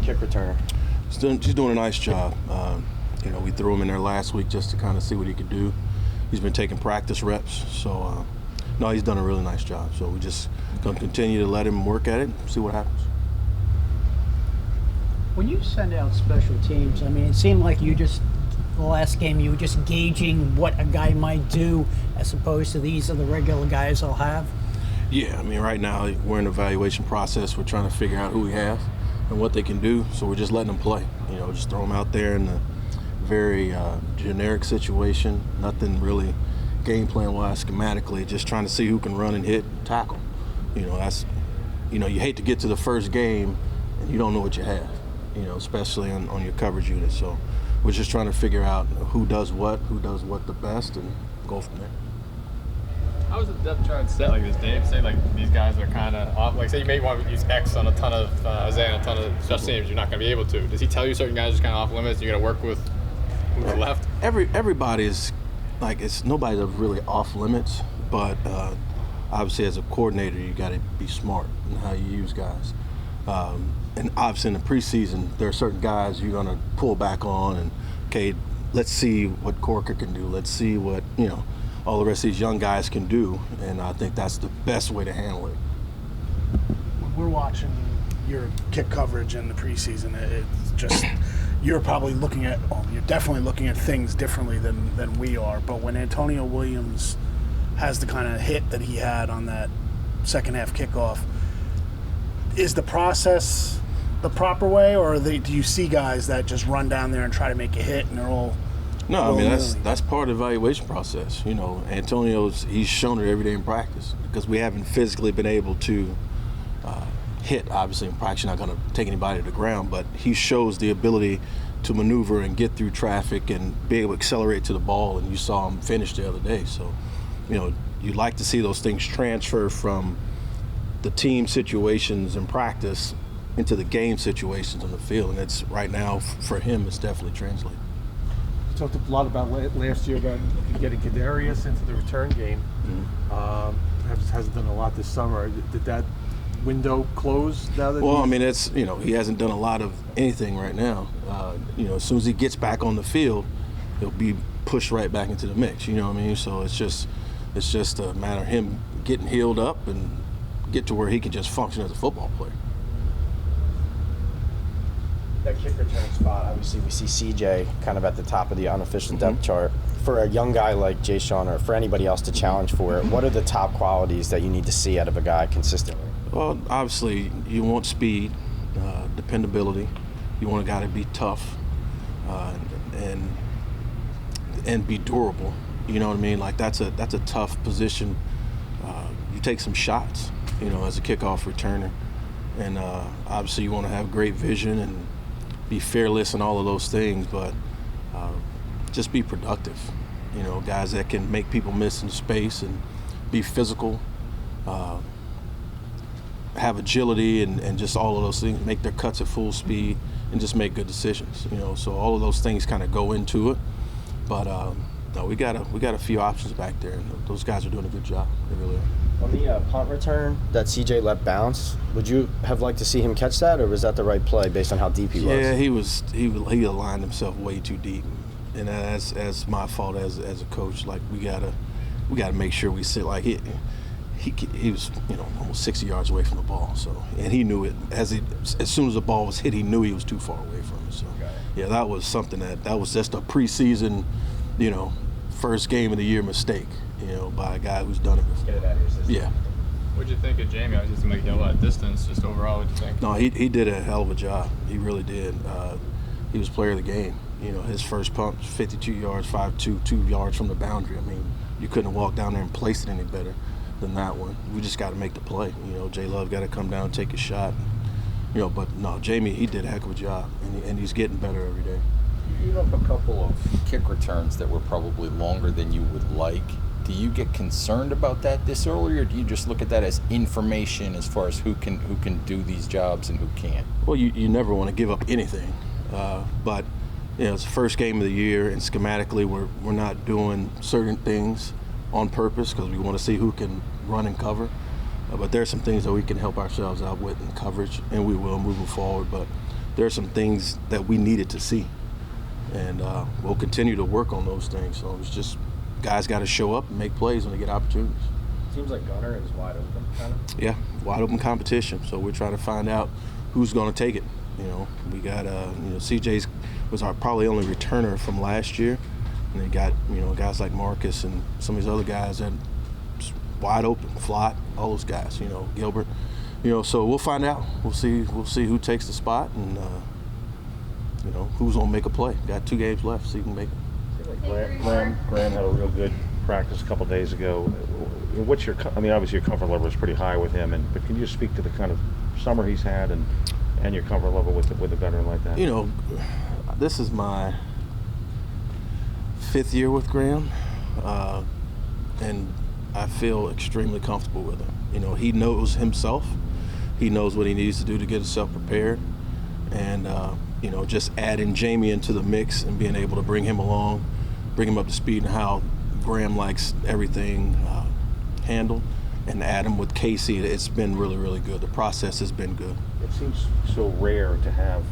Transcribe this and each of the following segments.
kick returner? She's doing a nice job. We threw him in there last week just to kind of see what he could do. He's been taking practice reps, so no, he's done a really nice job. So we just gonna continue to let him work at it, and see what happens. When you send out special teams, I mean, it seemed like the last game you were just gauging what a guy might do as opposed to these are the regular guys I'll have. Yeah, I mean, right now we're in the evaluation process. We're trying to figure out who we have and what they can do, so we're just letting them play. Just throw them out there in a very generic situation, nothing really game plan wise, schematically, just trying to see who can run and hit and tackle. You hate to get to the first game and you don't know what you have, especially on your coverage unit. So we're just trying to figure out who does what the best, and go from there. How is the depth chart set like this, Dave? Say like these guys are kind of off. Like say you may want to use X on a ton of Isaiah on a ton of special teams. You're not going to be able to. Does he tell you certain guys are kind of off limits? You're going to work with who's left? Everybody is nobody's really off limits, but obviously as a coordinator you got to be smart in how you use guys. And obviously in the preseason there are certain guys you're going to pull back on, and okay, let's see what Corker can do. Let's see what all the rest of these young guys can do, and I think that's the best way to handle it. When we're watching your kick coverage in the preseason, it's just you're probably you're definitely looking at things differently than we are. But when Antonio Williams has the kind of hit that he had on that second half kickoff, is the process the proper way, or do you see guys that just run down there and try to make a hit and they're all? No, I mean that's part of the evaluation process. He's shown it every day in practice because we haven't physically been able to hit. Obviously, in practice, you're not going to take anybody to the ground, but he shows the ability to maneuver and get through traffic and be able to accelerate to the ball. And you saw him finish the other day. So, you'd like to see those things transfer from the team situations in practice into the game situations on the field. And it's right now for him, it's definitely translating. Talked a lot about last year about getting Kadarius into the return game. Mm-hmm. Hasn't done a lot this summer. Did that window close now that? Well, I mean, it's he hasn't done a lot of anything right now. As soon as he gets back on the field, he'll be pushed right back into the mix. You know what I mean? So it's just a matter of him getting healed up and get to where he can just function as a football player. That kick return spot, obviously we see CJ kind of at the top of the unofficial depth chart. For a young guy like Jay Sean or for anybody else to challenge for it, what are the top qualities that you need to see out of a guy consistently? Well, obviously you want speed, dependability. You want a guy to be tough and be durable. You know what I mean? Like that's a tough position. You take some shots, as a kickoff returner, and obviously you want to have great vision and be fearless and all of those things, but just be productive. Guys that can make people miss in space and be physical, have agility and just all of those things, make their cuts at full speed and just make good decisions. So all of those things kind of go into it. But no, we got a few options back there, and those guys are doing a good job. They really are. On the punt return that CJ let bounce, would you have liked to see him catch that, or was that the right play based on how deep he was? Yeah, he aligned himself way too deep, and that's my fault as a coach. Like we gotta make sure we sit like he was almost 60 yards away from the ball. So and he knew it as soon as the ball was hit, he knew he was too far away from it. So yeah, that was something that was just a preseason, first game of the year mistake. By a guy who's done it before. Get it out of your system. Yeah. What'd you think of Jamie? I was just going to make a lot of distance. Just overall, what'd you think? No, he did a hell of a job. He really did. He was player of the game. His first punt, 52 yards, 5'2", 2 yards from the boundary. I mean, you couldn't walk down there and place it any better than that one. We just got to make the play. J Love got to come down and take a shot. But no, Jamie, he did a heck of a job, and he's getting better every day. You have a couple of kick returns that were probably longer than you would like. Do you get concerned about that this early, or do you just look at that as information as far as who can do these jobs and who can't? Well, you never want to give up anything, but it's the first game of the year, and schematically we're not doing certain things on purpose because we want to see who can run and cover. But there are some things that we can help ourselves out with in coverage, and we will moving forward. But there are some things that we needed to see, and we'll continue to work on those things. So it's just guys got to show up and make plays when they get opportunities. Seems like Gunner is wide open, kind of. Yeah, wide open competition. So we're trying to find out who's going to take it. You know, we got CJ's was our probably only returner from last year, and they got guys like Marcus and some of these other guys that wide open, Flott, all those guys. Gilbert. So we'll find out. We'll see who takes the spot, and who's gonna make a play. Got 2 games left, so you can make it. Seemed like Graham had a real good practice a couple days ago. What's your? I mean, obviously your comfort level is pretty high with him, but can you just speak to the kind of summer he's had and your comfort level with a veteran like that? This is my 5th year with Graham, and I feel extremely comfortable with him. He knows himself. He knows what he needs to do to get himself prepared, and just adding Jamie into the mix and being able to bring him along, bring him up to speed and how Graham likes everything handled, and add him with Casey. It's been really, really good. The process has been good. It seems so rare to have,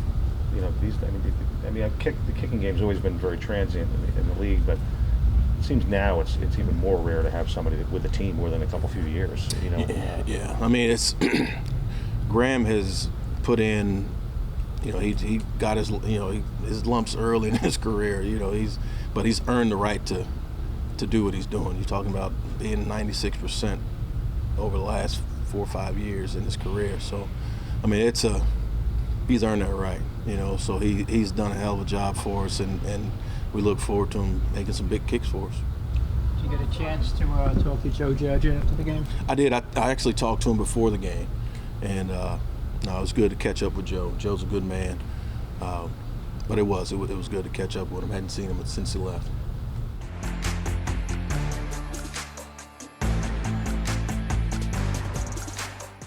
these. The kicking game's always been very transient in the league, but it seems now it's even more rare to have somebody with a team more than a few years. Yeah. I mean, it's Graham has put in. He got his his lumps early in his career. But he's earned the right to do what he's doing. You're talking about being 96% over the last 4 or 5 years in his career. So, I mean, he's earned that right. So he's done a hell of a job for us, and we look forward to him making some big kicks for us. Did you get a chance to talk to Joe Judge after the game? I did. I actually talked to him before the game, and it was good to catch up with Joe. Joe's a good man, but it was good to catch up with him. Hadn't seen him since he left.